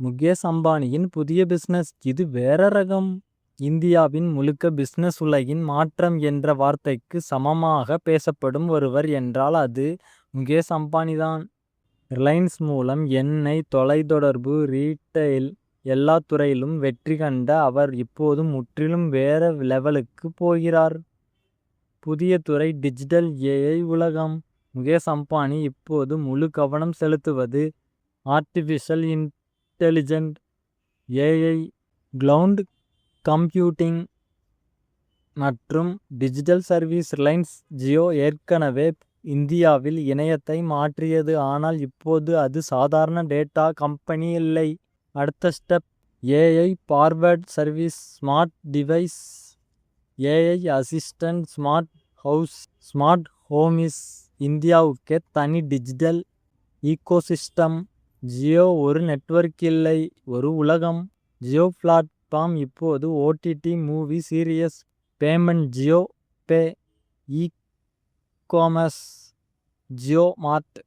முகேஷ் அம்பானியின் புதிய பிசினஸ் இது வேற ரகம். இந்தியாவின் முழுக்க பிசினஸ் உலகின் மாற்றம் என்ற வார்த்தைக்கு சமமாக பேசப்படும் ஒருவர் என்றால் அது முகேஷ் அம்பானிதான். ரிலையன்ஸ் மூலம் எண்ணெய், தொலைத்தொடர்பு, ரீட்டெயில் எல்லா துறையிலும் வெற்றி கண்ட அவர் இப்போது முற்றிலும் வேற லெவலுக்கு போகிறார். புதிய துறை டிஜிட்டல் ஏஐ உலகம். முகேஷ் அம்பானி இப்போது முழு கவனம் செலுத்துவது artificial intelligent AI, cloud computing மற்றும் டிஜிட்டல் சர்வீஸ். ரிலையன்ஸ் ஜியோ ஏற்கனவே இந்தியாவில் இணையத்தை மாற்றியது. ஆனால் இப்போது அது சாதாரண டேட்டா கம்பெனி இல்லை. அடுத்த step AI forward service, smart device, AI assistant, smart house, smart homies. இந்தியாவுக்கே தனி டிஜிட்டல் ஈகோசிஸ்டம். ஜியோ ஒரு நெட்வொர்க் இல்லை, ஒரு உலகம். ஜியோ பிளாட்ஃபார்ம் இப்போது OTT, movie, series, payment, Jio Pay, e-commerce, Jio Mart,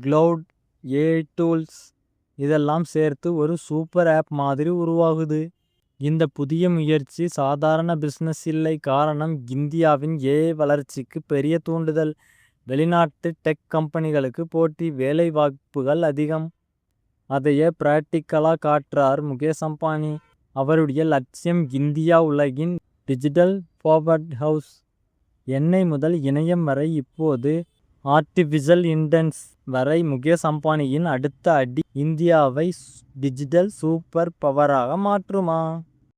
cloud, AI tools இதெல்லாம் சேர்த்து ஒரு சூப்பர் ஆப் மாதிரி உருவாகுது. இந்த புதிய முயற்சி சாதாரண பிசினஸ் இல்லை. காரணம் இந்தியாவின் ஏஐ வளர்ச்சிக்கு பெரிய தூண்டுதல். வெளிநாட்டு டெக் கம்பெனிகளுக்கு போட்டி, வேலை வாய்ப்புகள் அதிகம். அதையே பிராக்டிக்கலா காட்டுறார் முகேஷ் அம்பானி. அவருடைய லட்சியம் இந்தியா உலகின் டிஜிட்டல் பவர் ஹவுஸ். எண்ணெய் முதல் இணையம் வரை, இப்போது ஆர்டிஃபிஷியல் இன்டெலிஜென்ஸ் வரை. முகேஷ் அம்பானியின் அடுத்த அடி இந்தியாவை டிஜிட்டல் சூப்பர் பவராக மாற்றுமா?